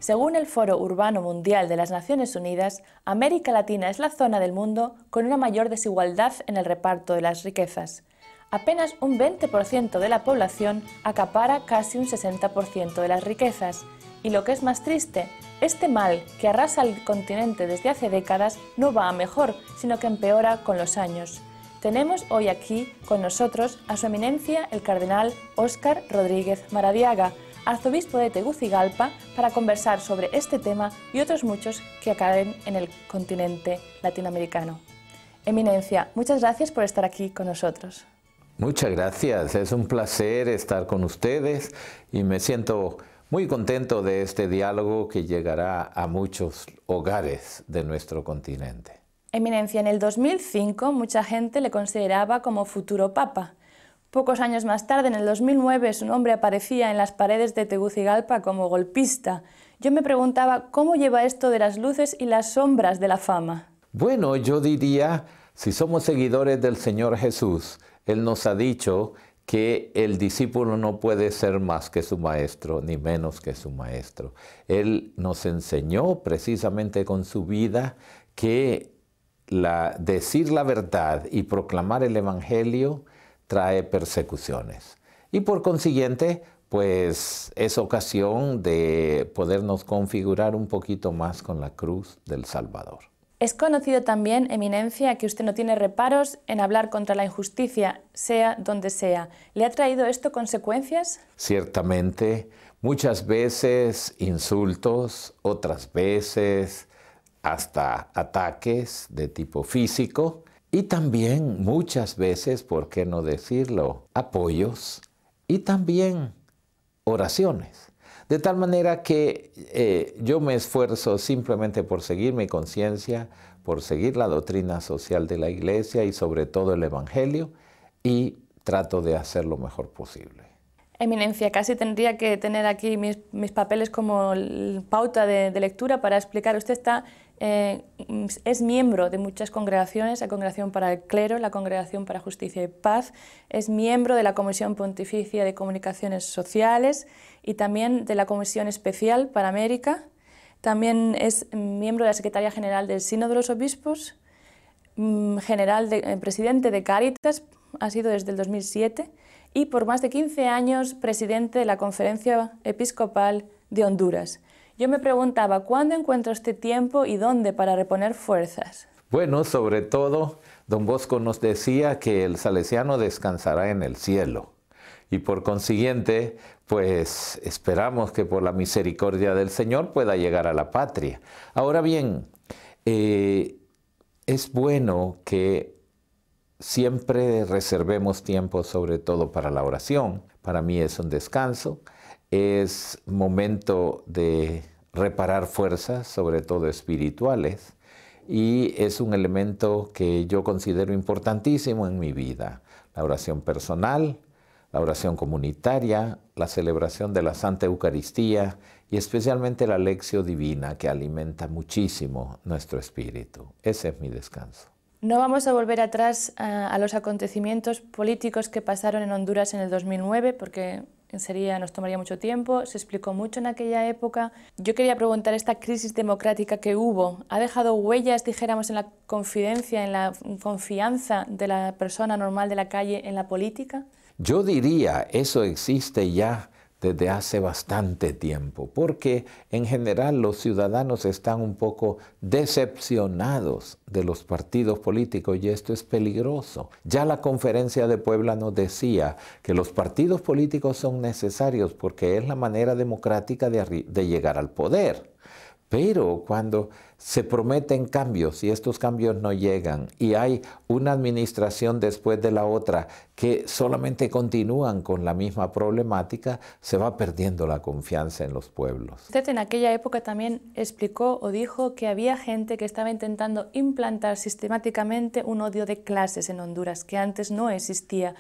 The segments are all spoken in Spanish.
Según el Foro Urbano Mundial de las Naciones Unidas, América Latina es la zona del mundo con una mayor desigualdad en el reparto de las riquezas. Apenas un 20% de la población acapara casi un 60% de las riquezas. Y lo que es más triste, este mal que arrasa el continente desde hace décadas no va a mejor, sino que empeora con los años. Tenemos hoy aquí con nosotros a su eminencia el cardenal Óscar Rodríguez Maradiaga, arzobispo de Tegucigalpa, para conversar sobre este tema y otros muchos que acaben en el continente latinoamericano. Eminencia, muchas gracias por estar aquí con nosotros. Muchas gracias, es un placer estar con ustedes y me siento muy contento de este diálogo que llegará a muchos hogares de nuestro continente. Eminencia, en el 2005 mucha gente le consideraba como futuro papa. Pocos años más tarde, en el 2009, su nombre aparecía en las paredes de Tegucigalpa como golpista. Yo me preguntaba, ¿cómo lleva esto de las luces y las sombras de la fama? Bueno, yo diría, si somos seguidores del Señor Jesús, Él nos ha dicho que el discípulo no puede ser más que su maestro, ni menos que su maestro. Él nos enseñó precisamente con su vida que decir la verdad y proclamar el Evangelio trae persecuciones. Y por consiguiente, pues es ocasión de podernos configurar un poquito más con la cruz del Salvador. Es conocido también, Eminencia, que usted no tiene reparos en hablar contra la injusticia, sea donde sea. ¿Le ha traído esto consecuencias? Ciertamente, muchas veces insultos, otras veces hasta ataques de tipo físico, y también muchas veces, ¿por qué no decirlo?, apoyos y también oraciones. De tal manera que yo me esfuerzo simplemente por seguir mi conciencia, por seguir la doctrina social de la Iglesia y sobre todo el Evangelio, y trato de hacer lo mejor posible. Eminencia, casi tendría que tener aquí mis papeles como pauta de lectura para explicar. Usted es miembro de muchas congregaciones, la Congregación para el Clero, la Congregación para Justicia y Paz, es miembro de la Comisión Pontificia de Comunicaciones Sociales y también de la Comisión Especial para América. También es miembro de la Secretaría General del Sínodo de los Obispos, presidente de Cáritas, ha sido desde el 2007, y por más de 15 años presidente de la Conferencia Episcopal de Honduras. Yo me preguntaba, ¿cuándo encuentra usted tiempo y dónde para reponer fuerzas? Bueno, sobre todo, don Bosco nos decía que el salesiano descansará en el cielo. Y por consiguiente, pues esperamos que por la misericordia del Señor pueda llegar a la patria. Ahora bien, es bueno que siempre reservemos tiempo, sobre todo para la oración. Para mí es un descanso, es momento de reparar fuerzas, sobre todo espirituales, y es un elemento que yo considero importantísimo en mi vida. La oración personal, la oración comunitaria, la celebración de la Santa Eucaristía y especialmente la Lectio Divina, que alimenta muchísimo nuestro espíritu. Ese es mi descanso. No vamos a volver atrás a los acontecimientos políticos que pasaron en Honduras en el 2009, porque nos tomaría mucho tiempo, se explicó mucho en aquella época. Yo quería preguntar, ¿esta crisis democrática que hubo ha dejado huellas, dijéramos, en la confidencia, en la confianza de la persona normal de la calle en la política? Yo diría, eso existe ya desde hace bastante tiempo, porque en general los ciudadanos están un poco decepcionados de los partidos políticos y esto es peligroso. Ya la Conferencia de Puebla nos decía que los partidos políticos son necesarios porque es la manera democrática de llegar al poder. Pero cuando se prometen cambios y estos cambios no llegan y hay una administración después de la otra que solamente continúan con la misma problemática, se va perdiendo la confianza en los pueblos. Usted en aquella época también explicó o dijo que había gente que estaba intentando implantar sistemáticamente un odio de clases en Honduras, que antes no existía.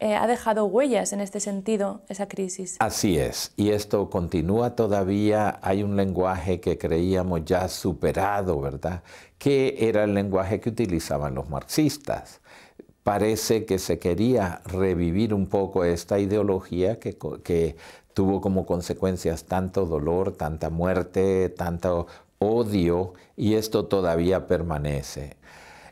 ¿Ha dejado huellas en este sentido esa crisis? Así es, y esto continúa todavía. Hay un lenguaje que creíamos ya superado, ¿verdad?, que era el lenguaje que utilizaban los marxistas. Parece que se quería revivir un poco esta ideología que tuvo como consecuencias tanto dolor, tanta muerte, tanto odio, y esto todavía permanece.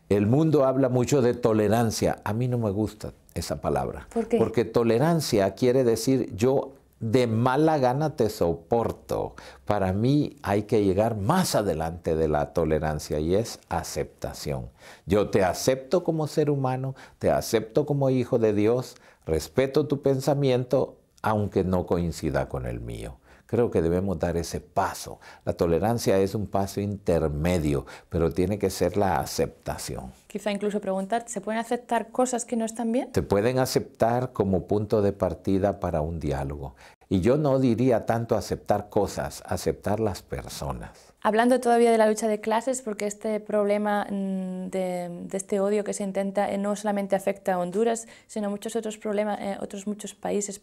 El mundo habla mucho de tolerancia. A mí no me gusta esa palabra. ¿Por qué? Porque tolerancia quiere decir yo de mala gana te soporto. Para mí hay que llegar más adelante de la tolerancia y es aceptación. Yo te acepto como ser humano, te acepto como hijo de Dios, respeto tu pensamiento, aunque no coincida con el mío. Creo que debemos dar ese paso. La tolerancia es un paso intermedio, pero tiene que ser la aceptación. Quizá incluso preguntar, ¿se pueden aceptar cosas que no están bien? Se pueden aceptar como punto de partida para un diálogo. Y yo no diría tanto aceptar cosas, aceptar las personas. Hablando todavía de la lucha de clases, porque este problema de este odio que se intenta no solamente afecta a Honduras, sino a muchos otros muchos países,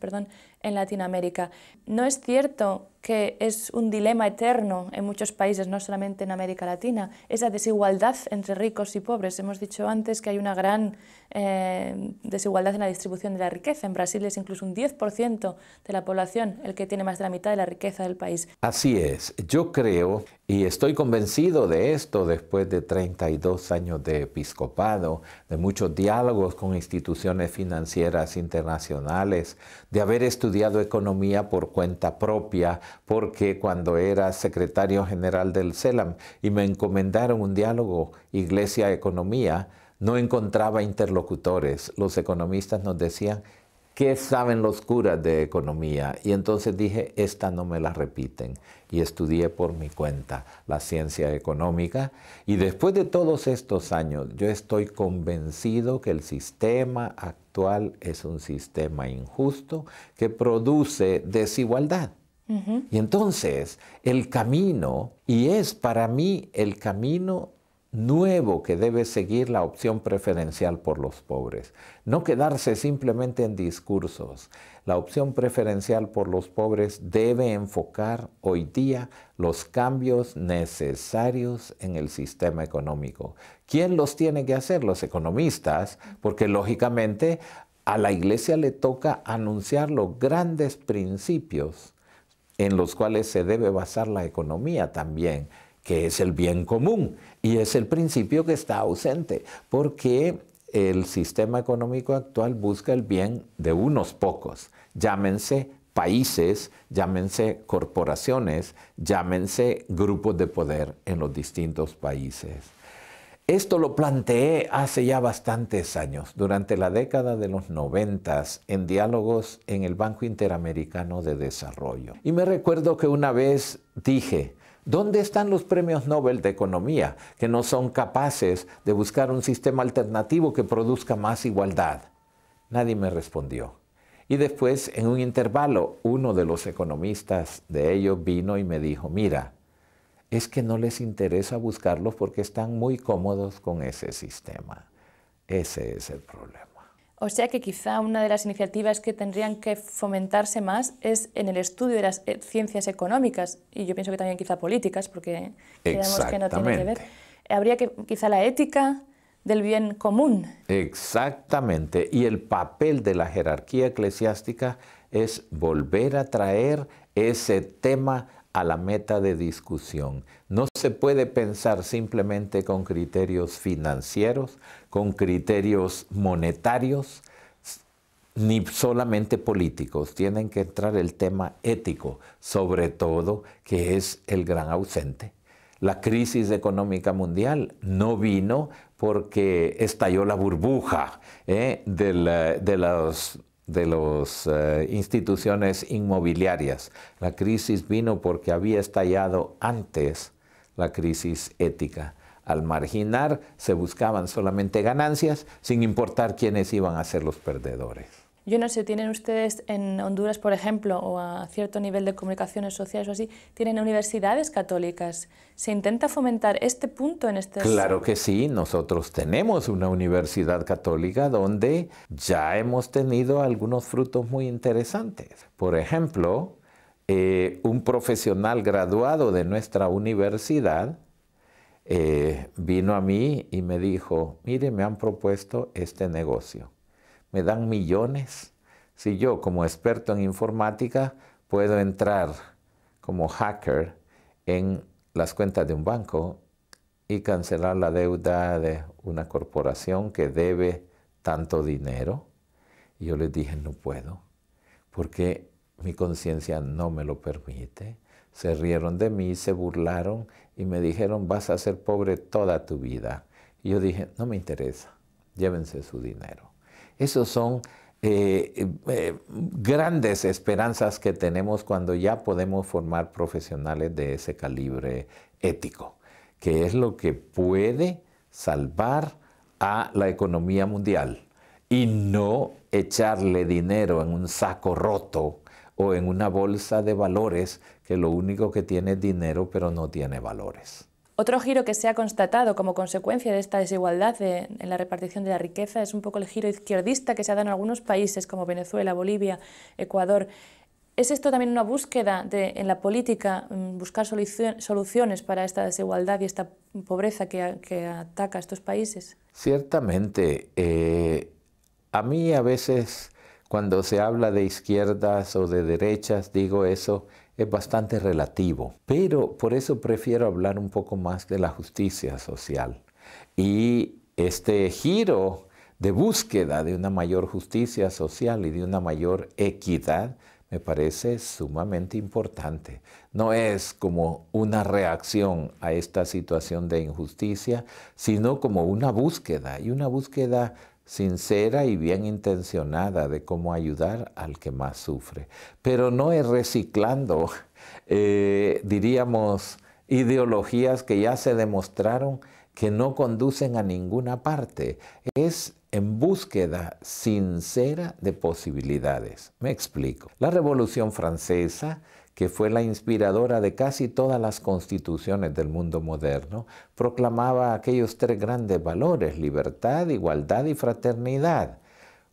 en Latinoamérica. ¿No es cierto que es un dilema eterno en muchos países, no solamente en América Latina, esa desigualdad entre ricos y pobres? Hemos dicho antes que hay una gran desigualdad en la distribución de la riqueza. En Brasil es incluso un 10% de la población el que tiene más de la mitad de la riqueza del país. Así es. Yo creo y estoy convencido de esto después de 32 años de episcopado, de muchos diálogos con instituciones financieras internacionales, de haber estudiado economía por cuenta propia, porque cuando era secretario general del CELAM y me encomendaron un diálogo Iglesia-Economía, no encontraba interlocutores. Los economistas nos decían, ¿qué saben los curas de economía? Y entonces dije, esta no me la repiten. Y estudié por mi cuenta la ciencia económica. Y después de todos estos años, yo estoy convencido que el sistema actual es un sistema injusto que produce desigualdad. Y entonces, el camino, y es para mí el camino nuevo que debe seguir la opción preferencial por los pobres. No quedarse simplemente en discursos. La opción preferencial por los pobres debe enfocar hoy día los cambios necesarios en el sistema económico. ¿Quién los tiene que hacer? Los economistas, porque lógicamente a la Iglesia le toca anunciar los grandes principios en los cuales se debe basar la economía también, que es el bien común, y es el principio que está ausente, porque el sistema económico actual busca el bien de unos pocos, llámense países, llámense corporaciones, llámense grupos de poder en los distintos países. Esto lo planteé hace ya bastantes años, durante la década de los 90, en diálogos en el Banco Interamericano de Desarrollo. Y me recuerdo que una vez dije, ¿dónde están los premios Nobel de Economía que no son capaces de buscar un sistema alternativo que produzca más igualdad? Nadie me respondió. Y después, en un intervalo, uno de los economistas de ellos vino y me dijo, mira, es que no les interesa buscarlos porque están muy cómodos con ese sistema. Ese es el problema. O sea que quizá una de las iniciativas que tendrían que fomentarse más es en el estudio de las ciencias económicas, y yo pienso que también quizá políticas, porque creemos que no tiene que ver. Habría que quizá la ética del bien común. Exactamente. Y el papel de la jerarquía eclesiástica es volver a traer ese tema a la meta de discusión. No se puede pensar simplemente con criterios financieros, con criterios monetarios, ni solamente políticos. Tienen que entrar el tema ético, sobre todo, que es el gran ausente. La crisis económica mundial no vino porque estalló la burbuja de las instituciones inmobiliarias. La crisis vino porque había estallado antes la crisis ética. Al marginar, se buscaban solamente ganancias, sin importar quiénes iban a ser los perdedores. Yo no sé, ¿tienen ustedes en Honduras, por ejemplo, o a cierto nivel de comunicaciones sociales o así, tienen universidades católicas? ¿Se intenta fomentar este punto en este? Claro que sí, nosotros tenemos una universidad católica donde ya hemos tenido algunos frutos muy interesantes. Por ejemplo, un profesional graduado de nuestra universidad vino a mí y me dijo, mire, me han propuesto este negocio. Me dan millones si yo, como experto en informática, puedo entrar como hacker en las cuentas de un banco y cancelar la deuda de una corporación que debe tanto dinero. Y yo les dije, no puedo, porque mi conciencia no me lo permite. Se rieron de mí, se burlaron y me dijeron, vas a ser pobre toda tu vida. Y yo dije, no me interesa, llévense su dinero. Esos son grandes esperanzas que tenemos cuando ya podemos formar profesionales de ese calibre ético, que es lo que puede salvar a la economía mundial y no echarle dinero en un saco roto o en una bolsa de valores que lo único que tiene es dinero pero no tiene valores. Otro giro que se ha constatado como consecuencia de esta desigualdad en la repartición de la riqueza es un poco el giro izquierdista que se ha dado en algunos países como Venezuela, Bolivia, Ecuador. ¿Es esto también una búsqueda en la política, buscar soluciones para esta desigualdad y esta pobreza que ataca a estos países? Ciertamente. A mí a veces cuando se habla de izquierdas o de derechas, digo eso es bastante relativo, pero por eso prefiero hablar un poco más de la justicia social. Y este giro de búsqueda de una mayor justicia social y de una mayor equidad me parece sumamente importante. No es como una reacción a esta situación de injusticia, sino como una búsqueda, y una búsqueda sincera y bien intencionada de cómo ayudar al que más sufre. Pero no es reciclando, diríamos, ideologías que ya se demostraron que no conducen a ninguna parte. Es en búsqueda sincera de posibilidades. Me explico. La Revolución Francesa, que fue la inspiradora de casi todas las constituciones del mundo moderno, proclamaba aquellos tres grandes valores: libertad, igualdad y fraternidad.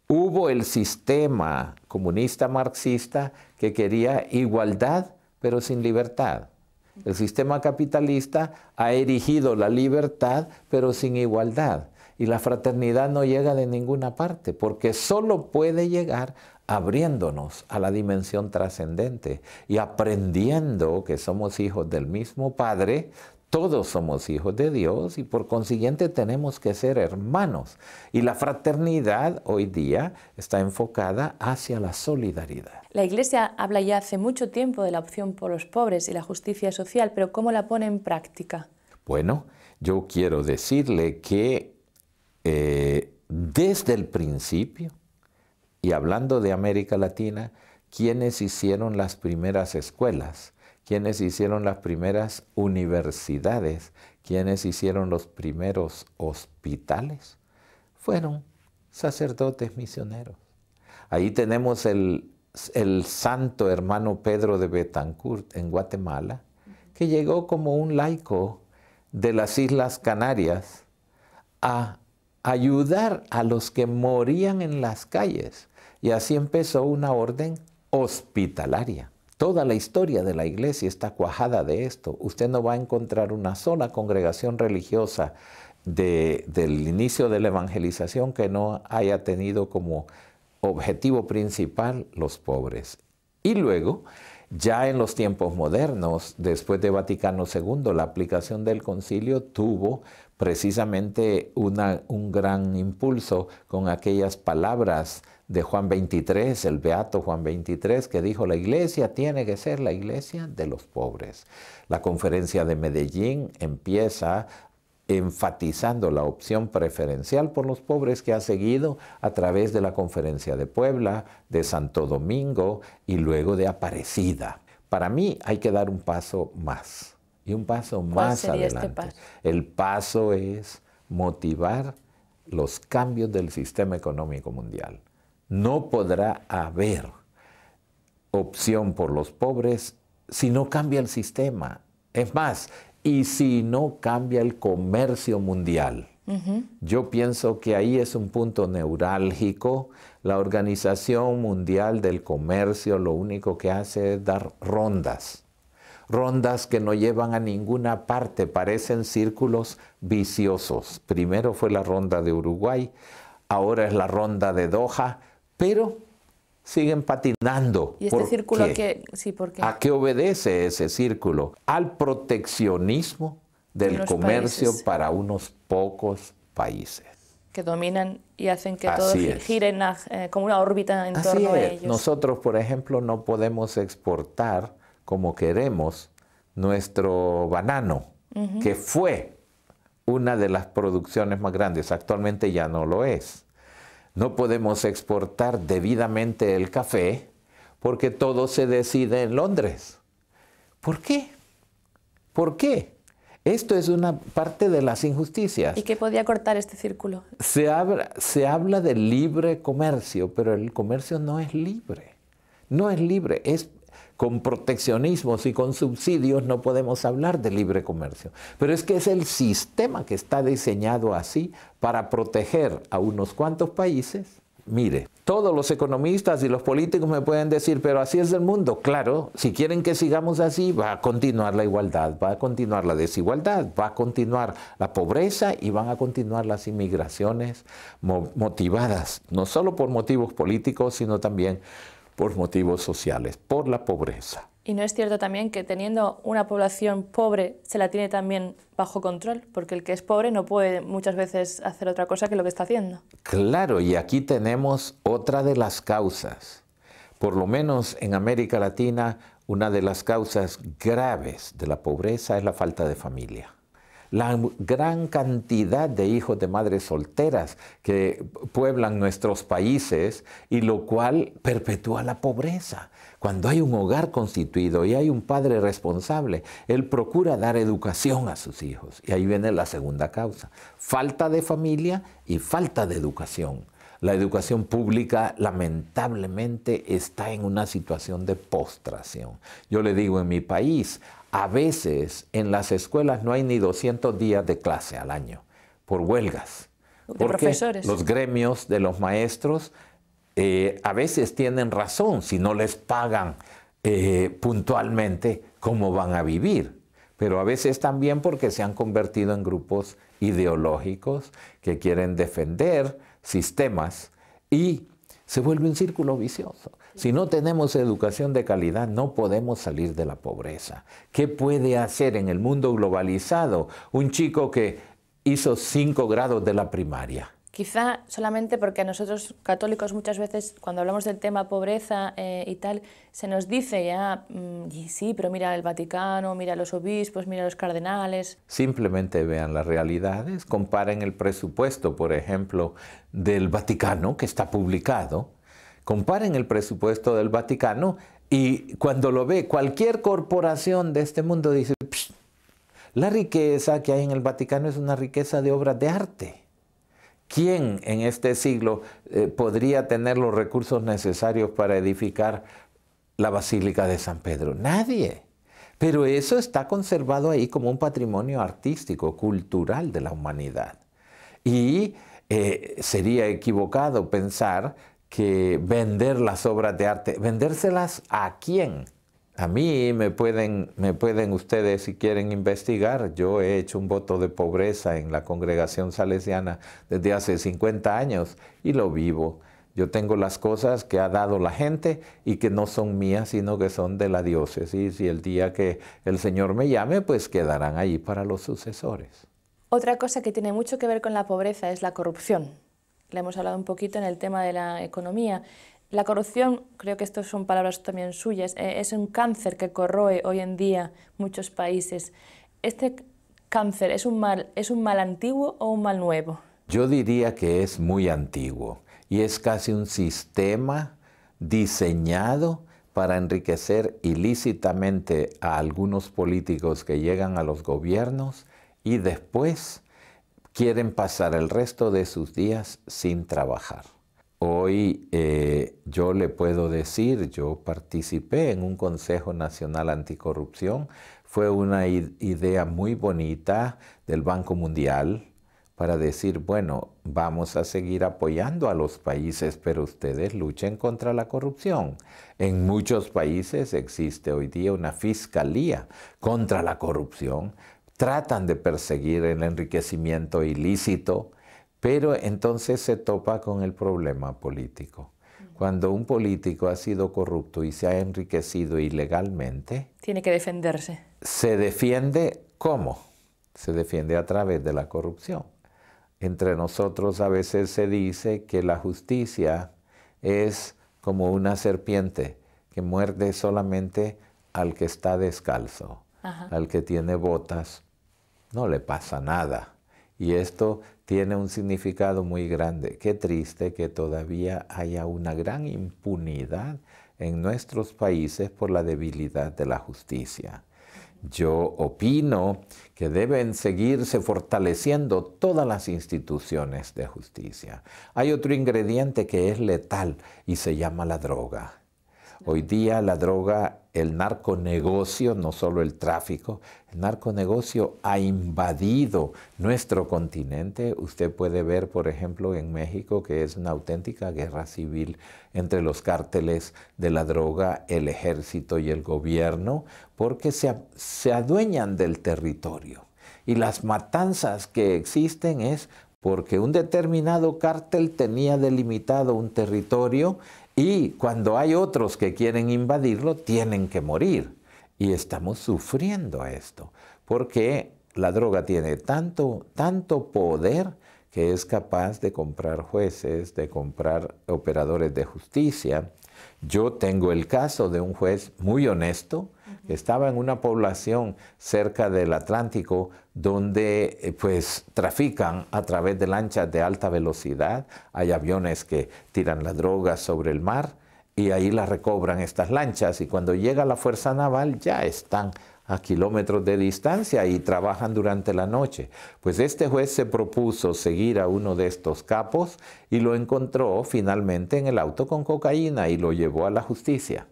Hubo el sistema comunista marxista que quería igualdad, pero sin libertad. El sistema capitalista ha erigido la libertad, pero sin igualdad. Y la fraternidad no llega de ninguna parte, porque solo puede llegar abriéndonos a la dimensión trascendente y aprendiendo que somos hijos del mismo Padre. Todos somos hijos de Dios y por consiguiente tenemos que ser hermanos. Y la fraternidad hoy día está enfocada hacia la solidaridad. La Iglesia habla ya hace mucho tiempo de la opción por los pobres y la justicia social, pero ¿cómo la pone en práctica? Bueno, yo quiero decirle que desde el principio, y hablando de América Latina, quienes hicieron las primeras escuelas, quienes hicieron las primeras universidades, quienes hicieron los primeros hospitales, fueron sacerdotes misioneros. Ahí tenemos el santo hermano Pedro de Betancourt en Guatemala, que llegó como un laico de las Islas Canarias a ayudar a los que morían en las calles. Y así empezó una orden hospitalaria. Toda la historia de la Iglesia está cuajada de esto. Usted no va a encontrar una sola congregación religiosa del inicio de la evangelización que no haya tenido como objetivo principal los pobres. Y luego, ya en los tiempos modernos, después de Vaticano II, la aplicación del concilio tuvo precisamente un gran impulso con aquellas palabras de Juan 23, el beato Juan 23, que dijo: la iglesia tiene que ser la iglesia de los pobres. La conferencia de Medellín empieza enfatizando la opción preferencial por los pobres, que ha seguido a través de la conferencia de Puebla, de Santo Domingo y luego de Aparecida. Para mí hay que dar un paso más y un paso más adelante. Este paso? El paso es motivar los cambios del sistema económico mundial. No podrá haber opción por los pobres si no cambia el sistema. Es más, y si no cambia el comercio mundial. Yo pienso que ahí es un punto neurálgico. La Organización Mundial del Comercio lo único que hace es dar rondas. Rondas que no llevan a ninguna parte, parecen círculos viciosos. Primero fue la ronda de Uruguay, ahora es la ronda de Doha, pero siguen patinando. ¿Y este ¿Por círculo qué? ¿por qué? ¿A qué obedece ese círculo? Al proteccionismo del comercio para unos pocos países. Que dominan y hacen que todo Así es. gire como una órbita en Así torno a es. ellos. Nosotros, por ejemplo, no podemos exportar como queremos nuestro banano, que fue una de las producciones más grandes. Actualmente ya no lo es. No podemos exportar debidamente el café porque todo se decide en Londres. ¿Por qué? ¿Por qué? Esto es una parte de las injusticias. ¿Y qué podía cortar este círculo? Se habla de libre comercio, pero el comercio no es libre. No es libre, es con proteccionismos y con subsidios no podemos hablar de libre comercio. Pero es que es el sistema que está diseñado así para proteger a unos cuantos países. Mire, todos los economistas y los políticos me pueden decir, pero así es el mundo. Claro, si quieren que sigamos así, va a continuar la igualdad, va a continuar la desigualdad, va a continuar la pobreza y van a continuar las inmigraciones motivadas, no solo por motivos políticos, sino también por motivos sociales, por la pobreza. ¿Y no es cierto también que teniendo una población pobre se la tiene también bajo control? Porque el que es pobre no puede muchas veces hacer otra cosa que lo que está haciendo. Claro, y aquí tenemos otra de las causas. Por lo menos en América Latina, una de las causas graves de la pobreza es la falta de familia. La gran cantidad de hijos de madres solteras que pueblan nuestros países y lo cual perpetúa la pobreza. Cuando hay un hogar constituido y hay un padre responsable, él procura dar educación a sus hijos. Y ahí viene la segunda causa. Falta de familia y falta de educación. La educación pública lamentablemente está en una situación de postración. Yo le digo, en mi país, a veces en las escuelas no hay ni 200 días de clase al año por huelgas. De profesores. Los gremios de los maestros a veces tienen razón si no les pagan puntualmente cómo van a vivir. Pero a veces también porque se han convertido en grupos ideológicos que quieren defender sistemas y se vuelve un círculo vicioso. Si no tenemos educación de calidad, no podemos salir de la pobreza. ¿Qué puede hacer en el mundo globalizado un chico que hizo 5 grados de la primaria? Quizá solamente porque a nosotros católicos muchas veces cuando hablamos del tema pobreza y tal, se nos dice ya, y sí, pero mira el Vaticano, mira los obispos, mira los cardenales. Simplemente vean las realidades, comparen el presupuesto, por ejemplo, del Vaticano, que está publicado, comparen el presupuesto del Vaticano y cuando lo ve cualquier corporación de este mundo dice, la riqueza que hay en el Vaticano es una riqueza de obras de arte. ¿Quién en este siglo podría tener los recursos necesarios para edificar la Basílica de San Pedro? Nadie. Pero eso está conservado ahí como un patrimonio artístico, cultural de la humanidad. Y sería equivocado pensar que vender las obras de arte, ¿vendérselas a quién? A mí me pueden ustedes, si quieren investigar, yo he hecho un voto de pobreza en la congregación salesiana desde hace 50 años y lo vivo. Yo tengo las cosas que ha dado la gente y que no son mías, sino que son de la diócesis y el día que el Señor me llame, pues quedarán ahí para los sucesores. Otra cosa que tiene mucho que ver con la pobreza es la corrupción. Le hemos hablado un poquito en el tema de la economía. La corrupción, creo que estas son palabras también suyas, es un cáncer que corroe hoy en día muchos países. ¿Este cáncer es un mal antiguo o un mal nuevo? Yo diría que es muy antiguo y es casi un sistema diseñado para enriquecer ilícitamente a algunos políticos que llegan a los gobiernos y después quieren pasar el resto de sus días sin trabajar. Hoy yo le puedo decir, yo participé en un Consejo Nacional Anticorrupción, fue una idea muy bonita del Banco Mundial para decir, bueno, vamos a seguir apoyando a los países, pero ustedes luchen contra la corrupción. En muchos países existe hoy día una fiscalía contra la corrupción, tratan de perseguir el enriquecimiento ilícito, pero entonces se topa con el problema político. Cuando un político ha sido corrupto y se ha enriquecido ilegalmente, tiene que defenderse. Se defiende ¿cómo? Se defiende a través de la corrupción. Entre nosotros a veces se dice que la justicia es como una serpiente que muerde solamente al que está descalzo. Ajá. Al que tiene botas no le pasa nada. Y esto tiene un significado muy grande. Qué triste que todavía haya una gran impunidad en nuestros países por la debilidad de la justicia. Yo opino que deben seguirse fortaleciendo todas las instituciones de justicia. Hay otro ingrediente que es letal y se llama la droga. Hoy día la droga, el narconegocio, no solo el tráfico, el narconegocio ha invadido nuestro continente. Usted puede ver, por ejemplo, en México, que es una auténtica guerra civil entre los cárteles de la droga, el ejército y el gobierno, porque se adueñan del territorio. Y las matanzas que existen es porque un determinado cártel tenía delimitado un territorio y cuando hay otros que quieren invadirlo, tienen que morir. Y estamos sufriendo esto, porque la droga tiene tanto poder que es capaz de comprar jueces, de comprar operadores de justicia. Yo tengo el caso de un juez muy honesto, que estaba en una población cerca del Atlántico donde pues trafican a través de lanchas de alta velocidad. Hay aviones que tiran la droga sobre el mar y ahí la recobran estas lanchas y cuando llega la Fuerza Naval ya están a kilómetros de distancia y trabajan durante la noche. Pues este juez se propuso seguir a uno de estos capos y lo encontró finalmente en el auto con cocaína y lo llevó a la justicia.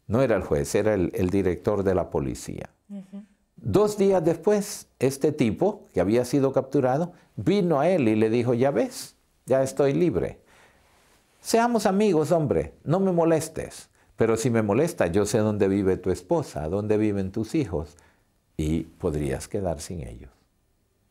No era el juez, era el director de la policía. 2 días después, este tipo, que había sido capturado, vino a él y le dijo, ya ves, ya estoy libre. Seamos amigos, hombre, no me molestes. Pero si me molesta, yo sé dónde vive tu esposa, dónde viven tus hijos, y podrías quedar sin ellos.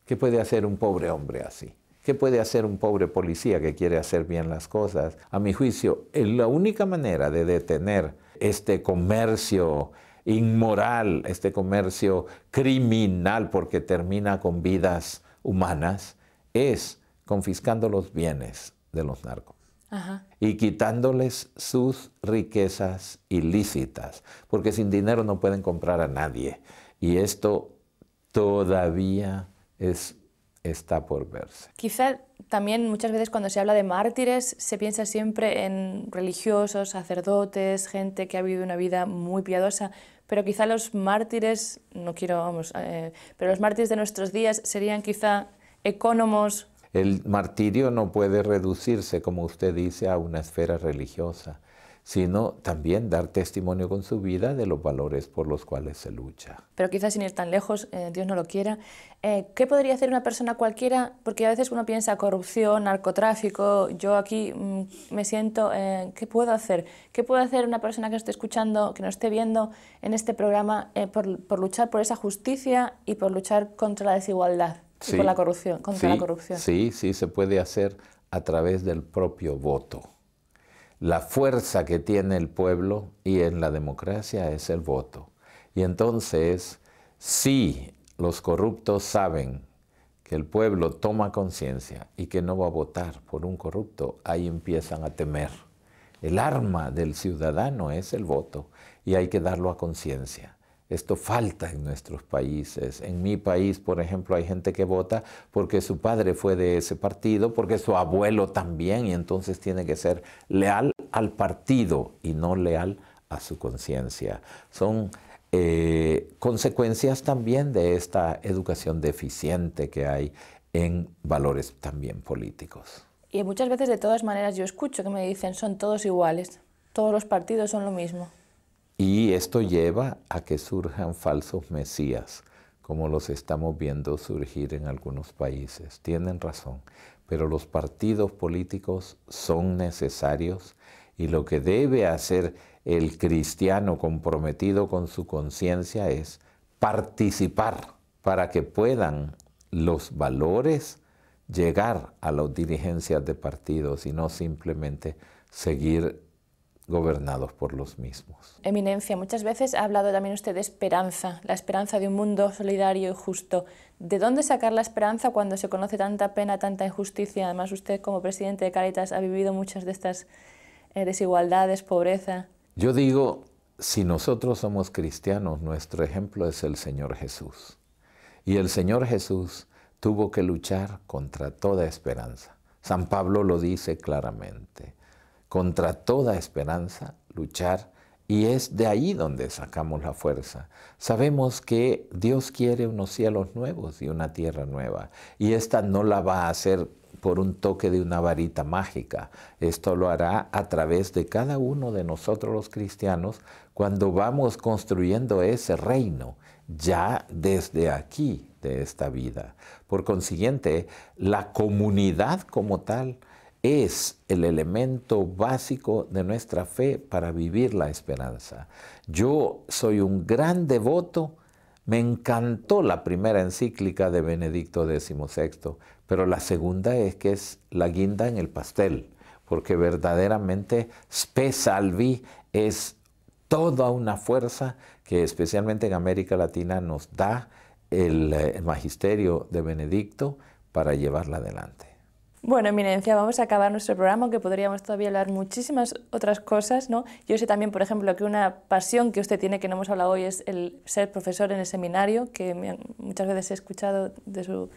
¿Qué puede hacer un pobre hombre así? ¿Qué puede hacer un pobre policía que quiere hacer bien las cosas? A mi juicio, la única manera de detener este comercio inmoral, este comercio criminal, porque termina con vidas humanas, es confiscando los bienes de los narcos. Ajá. Y quitándoles sus riquezas ilícitas, porque sin dinero no pueden comprar a nadie. Y esto todavía está por verse. Quizá también muchas veces cuando se habla de mártires se piensa siempre en religiosos, sacerdotes, gente que ha vivido una vida muy piadosa, pero quizá los mártires, pero los mártires de nuestros días serían quizá ecónomos. El martirio no puede reducirse, como usted dice, a una esfera religiosa, sino también dar testimonio con su vida de los valores por los cuales se lucha. Pero quizás sin ir tan lejos, Dios no lo quiera, ¿qué podría hacer una persona cualquiera? Porque a veces uno piensa corrupción, narcotráfico, yo aquí me siento, ¿qué puedo hacer? ¿Qué puede hacer una persona que nos esté escuchando, que nos esté viendo en este programa por luchar por esa justicia y por luchar contra la desigualdad? Sí, y por la corrupción, contra la corrupción. Sí, se puede hacer a través del propio voto. La fuerza que tiene el pueblo y en la democracia es el voto. Y entonces, si los corruptos saben que el pueblo toma conciencia y que no va a votar por un corrupto, ahí empiezan a temer. El arma del ciudadano es el voto y hay que darlo a conciencia. Esto falta en nuestros países. En mi país, por ejemplo, hay gente que vota porque su padre fue de ese partido, porque su abuelo también, y entonces tiene que ser leal al partido y no leal a su conciencia. Son consecuencias también de esta educación deficiente que hay en valores también políticos. Y muchas veces, de todas maneras, yo escucho que me dicen, son todos iguales, todos los partidos son lo mismo. Y esto lleva a que surjan falsos mesías, como los estamos viendo surgir en algunos países. Tienen razón, pero los partidos políticos son necesarios y lo que debe hacer el cristiano comprometido con su conciencia es participar para que puedan los valores llegar a las dirigencias de partidos y no simplemente seguir gobernados por los mismos. Eminencia, muchas veces ha hablado también usted de esperanza, la esperanza de un mundo solidario y justo. ¿De dónde sacar la esperanza cuando se conoce tanta pena, tanta injusticia? Además, usted como presidente de Cáritas ha vivido muchas de estas desigualdades, pobreza. Yo digo, si nosotros somos cristianos, nuestro ejemplo es el Señor Jesús. Y el Señor Jesús tuvo que luchar contra toda esperanza. San Pablo lo dice claramente. Contra toda esperanza, luchar, y es de ahí donde sacamos la fuerza. Sabemos que Dios quiere unos cielos nuevos y una tierra nueva, y esta no la va a hacer por un toque de una varita mágica. Esto lo hará a través de cada uno de nosotros los cristianos cuando vamos construyendo ese reino, ya desde aquí, de esta vida. Por consiguiente, la comunidad como tal es el elemento básico de nuestra fe para vivir la esperanza. Yo soy un gran devoto, me encantó la primera encíclica de Benedicto XVI, pero la segunda es que es la guinda en el pastel, porque verdaderamente Spe Salvi es toda una fuerza que especialmente en América Latina nos da el magisterio de Benedicto para llevarla adelante. Bueno, Eminencia, vamos a acabar nuestro programa, aunque podríamos todavía hablar muchísimas otras cosas, ¿no? Yo sé también, por ejemplo, que una pasión que usted tiene, que no hemos hablado hoy, es el ser profesor en el seminario, que muchas veces he escuchado de su,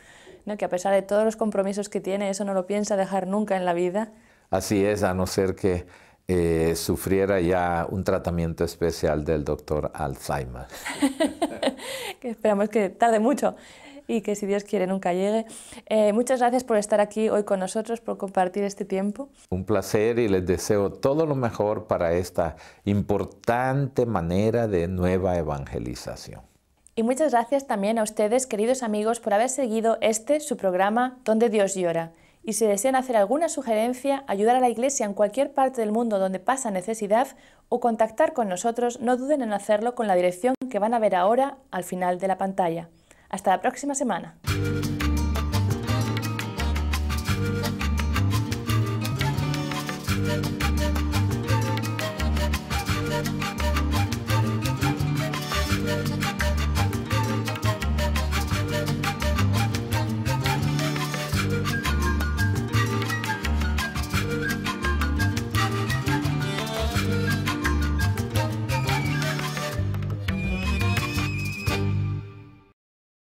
¿no?, que a pesar de todos los compromisos que tiene, eso no lo piensa dejar nunca en la vida. Así es, a no ser que sufriera ya un tratamiento especial del doctor Alzheimer. Que esperamos que tarde mucho y que, si Dios quiere, nunca llegue. Muchas gracias por estar aquí hoy con nosotros, por compartir este tiempo. Un placer, y les deseo todo lo mejor para esta importante manera de nueva evangelización. Y muchas gracias también a ustedes, queridos amigos, por haber seguido su programa Donde Dios Llora. Y si desean hacer alguna sugerencia, ayudar a la Iglesia en cualquier parte del mundo donde pasa necesidad o contactar con nosotros, no duden en hacerlo con la dirección que van a ver ahora al final de la pantalla. Hasta la próxima semana.